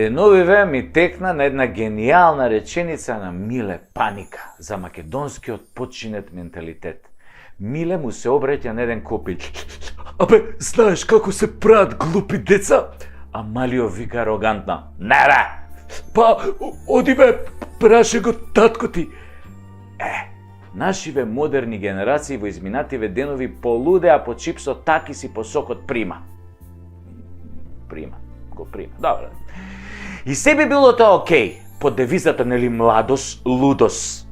Новиве ми текна на една гениална реченица на Миле Паника за македонскиот починет менталитет. Миле му се обреќа на еден копил. Абе, знаеш како се прават глупи деца? А Малио вика арогантно. Не бе! Па, оди бе, праше го татко ти. Нашиве модерни генерации во изминативе денови полудеа по чипсот такис и по сокот прима. Го прима. Добре. И се би било тоа окей, под девизата, нели, младост, лудост.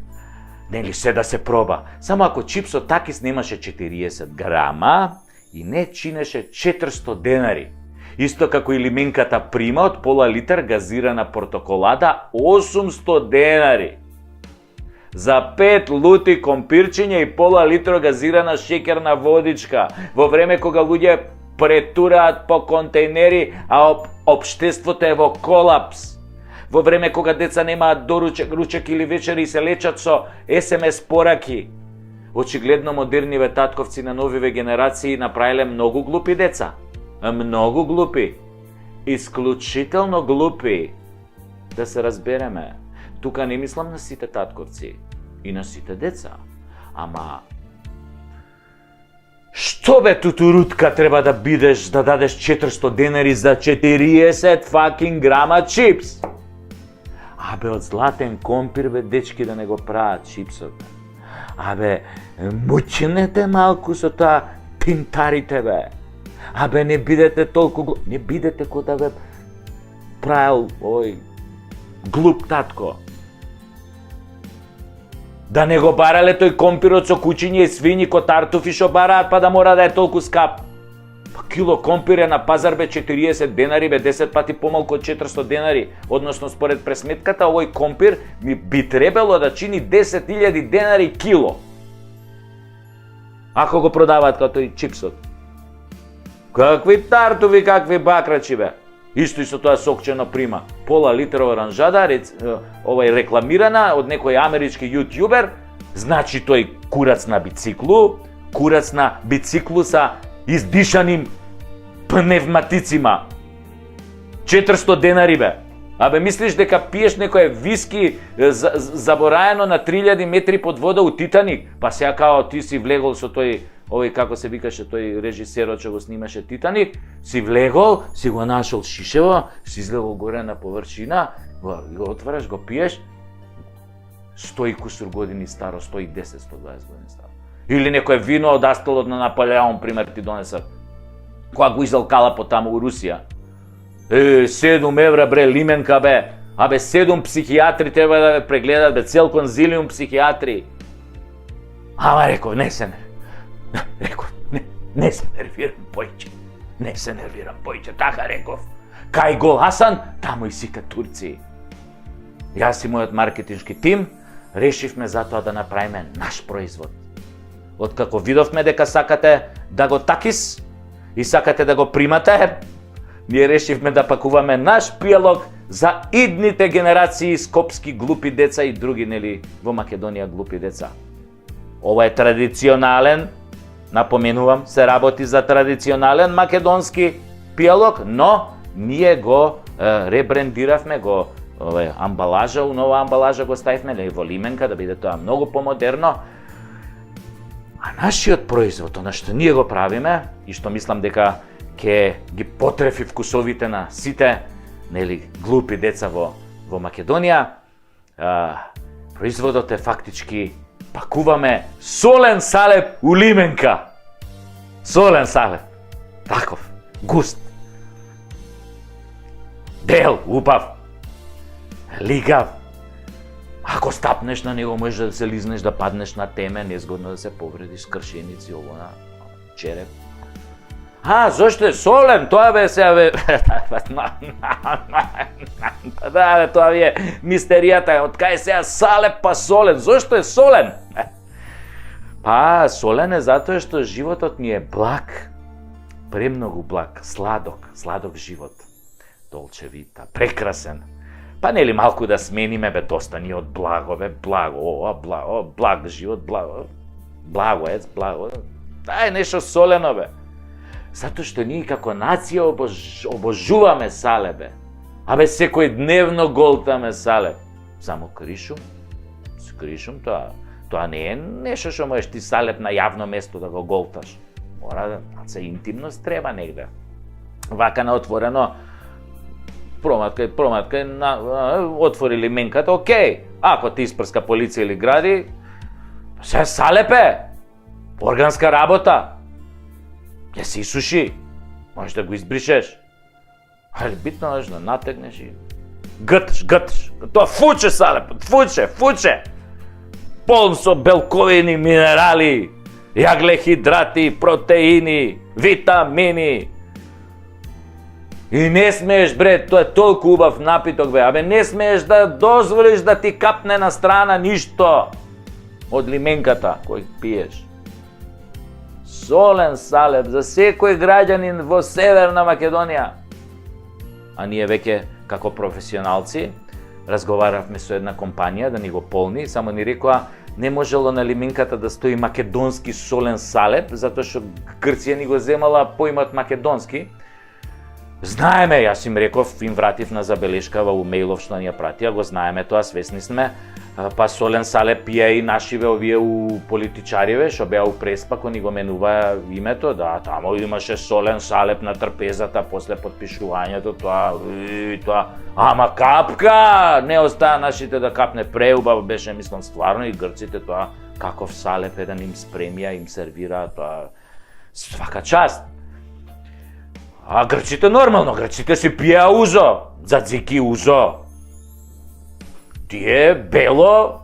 Нели, се да се проба. Само ако чипсот такис немаше 40 грама и не чинеше 400 денари. Исто како и лименката прима од пола литар газирана портоколада 800 денари. За 5 лути компирчиња и пола литро газирана шеќерна водичка, во време кога луѓе претураат по контейнери, а општеството е во колапс. Во време кога деца немаат доручек, ручек или вечери и се лечат со СМС пораки. Очигледно модерниве татковци на новиве генерации направиле многу глупи деца. Многу глупи. Исклучително глупи. Да се разбереме. Тука не мислам на сите татковци и на сите деца. Ама што бе тутурутка треба да бидеш да дадеш 400 денари за 40 fucking грама чипс? Абе, од златен компир бе дечки да не го прават чипсот. Абе, мучнете малку со тоа пинтарите бе. Абе, не бидете толку не бидете ко да бе правил овој глуп татко. Да не го барале тој компирот со кучиња и свињи ко тартуфи шо бараат, па да мора да е толку скап. Па кило компир е на пазар бе 40 денари, бе 10 пати помалку од 400 денари. Односно, според пресметката, овој компир би требало да чини 10.000 денари кило. Ако го продаваат како тој чипсот. Какви тартуфи, какви бакрачи бе. Исто и со тоа сокчено прима. Пола литра оранжада, рекламирана од некој амерички јутјубер, значи тој курац на бициклу са издишаним пневматицима. 400 денари бе. Абе, мислиш дека пиеш некој виски забораено на 3000 метри под вода у Титаник? Па сега као ти си влегол со тој овој, како се викаше, тој режисерот што го снимаше Титаник, си влегол, си го нашол шишево, си излегол горе на површина, го отвараш, го пиеш, 100 и кусур години старо, 110, 120 години старо. Или некој вино од астолот на Наполеон, пример, ти донесат, кога го изалкала по таму у Русија. 7 евра, бре, лименка, бе, абе, 7 психијатри треба да прегледат, бе, цел конзилиум психијатри. Ама, реков, не се нервирам појче, така реков. Кај гол Хасан, таму и сите турци. Јас и мојот маркетиншки тим решивме за тоа да направиме наш производ. Откако видовме дека сакате да го такис и сакате да го примате, ние решивме да пакуваме наш пијалок за идните генерации скопски глупи деца и други, нели, во Македонија глупи деца. Ова е традиционален, напоменувам, се работи за традиционален македонски пијалок, но ние го ребрендиравме, го амбалажа, у нова амбалажа го ставивме во лименка да биде тоа многу помодерно. А нашиот производ, она што ние го правиме и што мислам дека ќе ги потрефи вкусовите на сите, нели, глупи деца во Македонија, производот е фактички пакуваме солен салеп у лименка. Солен салеп. Таков, густ. Бел, убав. Лигав. Ако стапнеш на него, можеш да се лизнеш, да паднеш на теме, незгодно да се повредиш, скршеници, ово на череп. Зошто е солен? Тоа бе сега бе... Да, бе, тоа ви е мистеријата. Од кај сега салеп па солен? Зошто е солен? Па, солен е затоа што животот ни е благ. Премногу благ, сладок живот. Долче вита, прекрасен. Па нели малку да смениме, бе, доста ни од благо, бе, благ живот, благо. Дај нешто солено, бе. Затоа што ние како нација обожуваме сале, бе. Абе, секој дневно голтаме салеп. Само кришум тоа не е нешто што можеш ти салеп на јавно место да го голташ. Мора да се интимност треба негде. Вака на отворено проматка отворили менката, окей. Ако ти испрска полиција или гради, се салепе. Органска работа. Ќе се исуши. Можеш да го избришеш. Али битно е да натегнеш и гъташ. Тоа фуче салепот, фуче. Полн со белковини, минерали, јаглехидрати, протеини, витамини. И не смееш, бре, тоа е толку убав напиток, бе. Абе, не смееш да дозволиш да ти капне на страна ништо од лименката кој пиеш. Солен салеп за секој граѓанин во Северна Македонија. А ние веќе, како професионалци, разговаравме со една компанија да ни го полни, само ни рекоа не можело на лименката да стои македонски солен салеп, затоа што Грција ни го земала поимот македонски. Знаеме, јас им реков, им вратив на забелешка во мејлов што ни ја пратија, го знаеме тоа, свесни сме. Па солен салеп пие и нашиве овие у политичариве, што беа у Преспа, кој ни го менува името, да, тамо имаше солен салеп на трпезата после подпишувањето, тоа, ама капка, не остаа нашите да капне, преубаво беше, мислам, стварно и грците тоа, каков салеп еден им спремија, им сервира, тоа, свака част. А грците нормално, грците си пиеа узо, дзацики узо. Тие бело,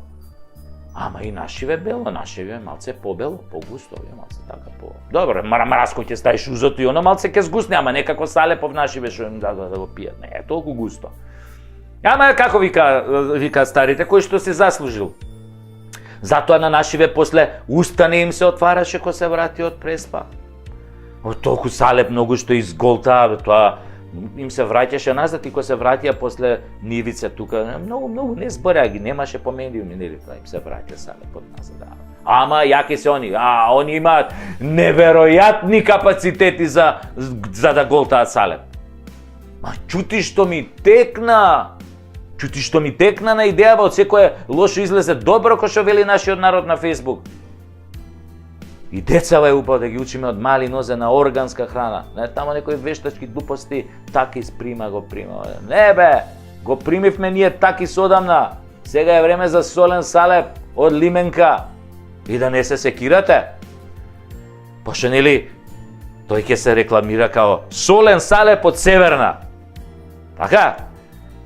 ама и нашиве бело, нашиве малце побело, погусто, малце така по... Добро, марамараско ќе ставиш узото и оно малце ќе сгусне, ама некако салепов нашиве што им да го пијат, не е толку густо. Ама како вика старите, кој што се заслужил. Затоа на нашиве после устане им се отвараше кога се врати од Преспа. Од толку салеп многу што изголтаа, тоа им се враќаше назад и кога се вратија после нивица тука, многу не збореа ги, немаше по медиуми, нели, тоа им се враќа салепот назад. Ама јаки се они, они имаат неверојатни капацитети за да голтаат салеп. Ма чути што ми текна на идејава од секое лошо излезе добро, кој што вели нашиот народ на Фејсбук. И децава е упао да ги учиме од мали нозе на органска храна. Не, тамо некои вештачки глупости, таки го прима. Не бе, го примивме ние таки содамна. Сега е време за солен салеп од лименка. И да не се секирате. Пошто нели, тој ќе се рекламира као солен салеп од Северна. Така?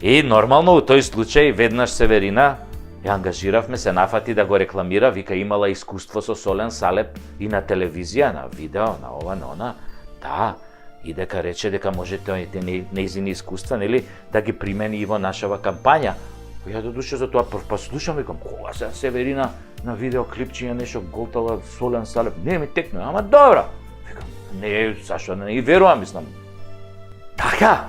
И нормално у тој случај веднаш Северина ја ангажиравме, се нафати да го рекламира, вика имала искуство со солен салеп и на телевизија, на видео, на ова, на она. Да, и дека рече дека можете нејзини искуства, нели, да ги примени и во нашава кампања. Ја додуше за тоа прв пат слушам, викам, кога се Северина на видео клипчиња нешто голтала солен салеп, не ми текна, ама добро. Викам, не, зашто не и верувам, мислам. Така.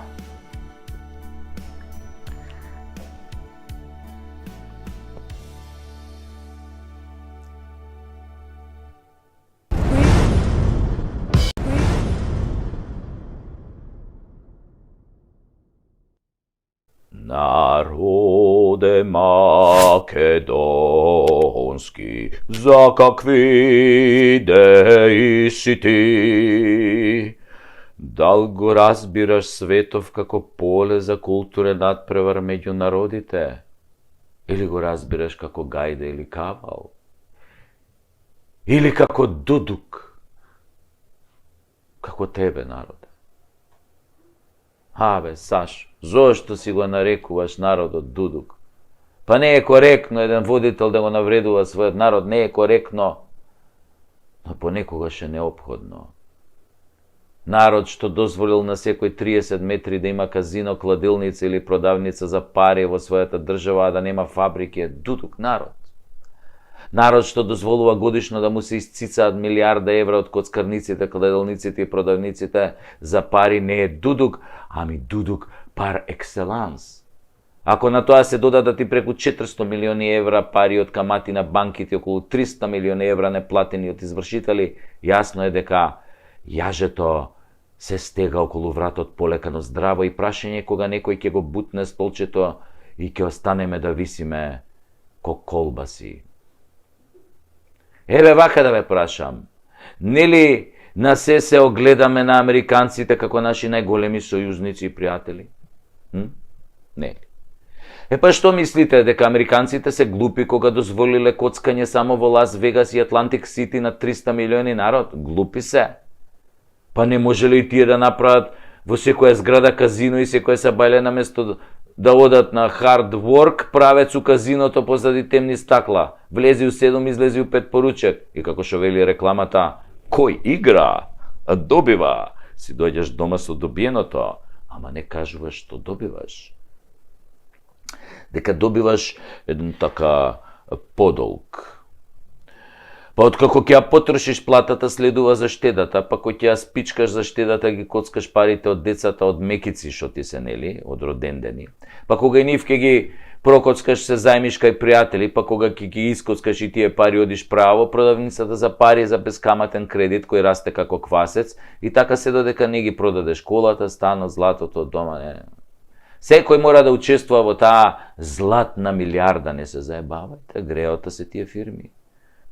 Народе македонски, за какви идеи си ти? Дал го разбираш светов како поле за културен надпревар меѓу народите? Или го разбираш како гајда или кавал? Или како дудук? Како тебе, народе? Абе, Сашо, зошто си го нарекуваш народот дудук? Па не е коректно еден водител да го навредува својот народ, не е коректно, но понекогаш е неопходно. Народ што дозволил на секој 30 метри да има казино, кладилница или продавница за пари во својата држава, а да нема фабрики, е дудук народ. Народ што дозволува годишно да му се исцицаат милиарда евра од коцкарниците, кладилниците и продавниците за пари, не е дудук, ами дудук пар екселанс. Ако на тоа се додадат и преку 400 милиони евра пари од камати на банките, околу 300 милиони евра неплатени од извршители, јасно е дека јажето се стега околу вратот полека, но здраво и прашање кога некој ќе го бутне столчето и ќе останеме да висиме ко колбаси. Еве вака да ве прашам, нели на се огледаме на американците како наши најголеми сојузници и пријатели? Нели? Па што мислите, дека американците се глупи кога дозволиле коцкање само во Лас Вегас и Атлантик Сити на 300 милиони народ? Глупи се. Па не можеле и тие да направат во секоја зграда казино и секоја сабајле наместо да одат на hard work, правец у казиното позади темни стакла. Влези у 7, излези у 5 поручек. И како што вели рекламата, кој игра, добива. Си дојдеш дома со добиеното, ама не кажуваш што добиваш. Дека добиваш еден така подолг. Па откако ќе ја потрошиш платата, следува за штедата, па кој ќе ја спичкаш за штедата, ги коцкаш парите од децата од мекици што ти се, нели, од родендени. Па кога и нив ќе ги прокоцкаш, се зајмиш кај пријатели, па кога ќе ги искоцкаш и тие пари одиш право, продавницата за пари за бескаматен кредит кој расте како квасец, и така се додека не ги продадеш колата, станот, златото од дома, не. Секој мора да учествува во таа златна милиарда, не се заебавајте, греота се тие фирми.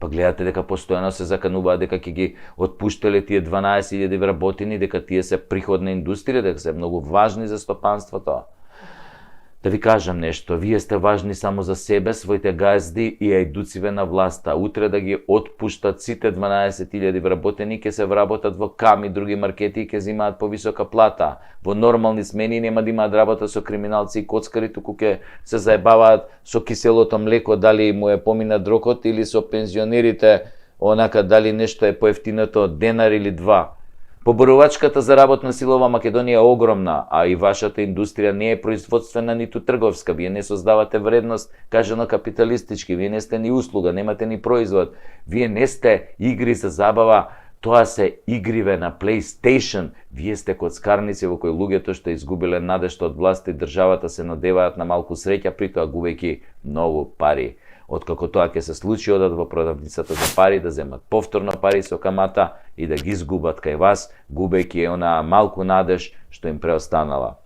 Па гледате дека постојано се закануваат дека ќе ги отпуштале тие 12.000 вработени, дека тие се приходна индустрија, дека се многу важни за стопанството. Да ви кажам нешто, вие сте важни само за себе, своите газди и ајдуциве на власта. Утре да ги отпуштат сите 12.000 вработени, ќе се вработат во КАМ и други маркети и ќе зимаат повисока плата. Во нормални смени нема да имаат работа со криминалци и коцкари, туку ќе се заебаваат со киселото млеко, дали му е помина дрокот, или со пензионерите, онака дали нешто е поевтиното од денар или два. Поборувачката за работна сила во Македонија е огромна, а и вашата индустрија не е производствена ниту трговска. Вие не создавате вредност, кажано капиталистички, вие не сте ни услуга, немате ни производ. Вие не сте игри за забава, тоа се игриве на PlayStation. Вие сте коцкарници во кои луѓето што изгубиле надежта од власта и државата се надеваат на малку среќа, притоа губејќи многу пари. Откако тоа ќе се случи, одат во продавницата за пари, да земат повторно пари со камата и да ги изгубат кај вас, губејќи онаа малку надеж што им преостанала.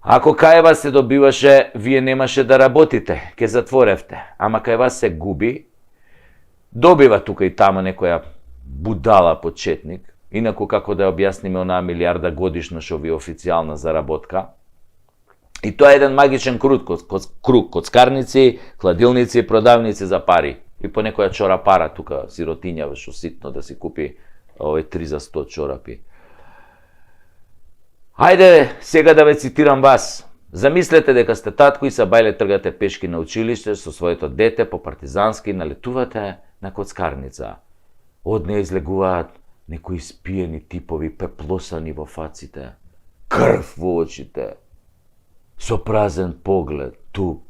Ако кај вас се добиваше, вие немаше да работите, ќе затворевте, ама кај вас се губи, добива тука и тама некоја будала почетник, инаку како да објасниме онаа милиарда годишно што ви е официјална заработка. И тоа е еден магичен круг, коцкарници, хладилници, продавници за пари. И по некоја чора пара тука, сиротиња, што ситно да си купи 3 за 100 чорапи. Хајде сега да ве цитирам вас. Замислете дека сте татко и сабајле тргате пешки на училиште со своето дете по партизански, налетувате на коцкарница. Од неја излегуваат некои спиени типови, пеплосани во фаците, крв во очите, со празен поглед, туп.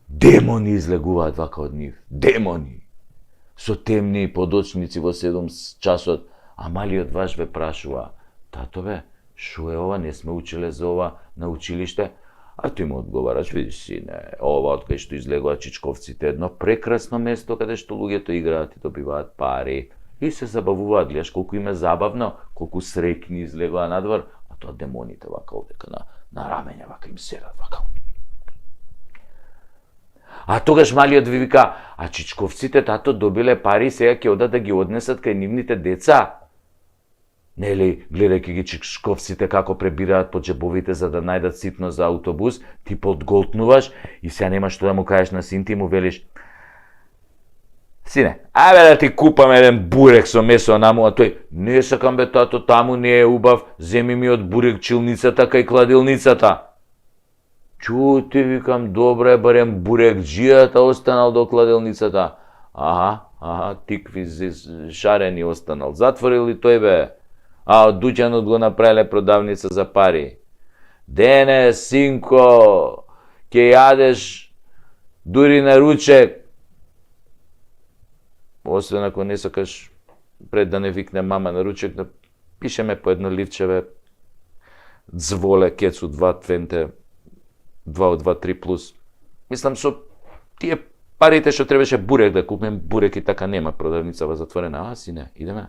Демони излегуваат вака од нив. Демони! Со темни подочници во 7 часот. А малиот ваш ве прашува: татове, шо е ова, не сме учеле за ова на училиште? А тој му одговараш: видиш сине, ова од кај што излегуваат чичковците, едно прекрасно место каде што луѓето играат и добиваат пари. И се забавуваат, гледаш колку им е забавно, колку среќни излегуваат надвор, а тоа демоните вака овдека на рамења, вака им седат, вака. А тогаш малиот ви вика: а чичковците, тато, добиле пари, сега ќе одат да ги однесат кај нивните деца. Нели, гледајќи ги чичковците како пребираат по джебовите за да најдат ситно за автобус, ти подголтнуваш и сега нема што да му кажеш на син ти, му велиш: сине, ајде да ти купам еден бурек со месо наму, а тој: не сакам бе тато, таму не е убав, земи ми од бурек чилницата кај кладилницата. Чути, викам, добре, барем бурекџијата останал до кладилницата. Аха, тикви шарени останал. Затворил ли тој бе? А од дуќанот го направиле продавница за пари. Дене, синко, ќе јадеш дури на ручек. Освен ако не сакаш пред да не викне мама на ручек, да пишеме по едно ливчеве Дзволе, Кецу, 2 твенте, 2 од 2, 3 плюс. Мислам, со тие парите што требаше бурек да купим, бурек и така нема, продавница затворена. А, сине, идеме.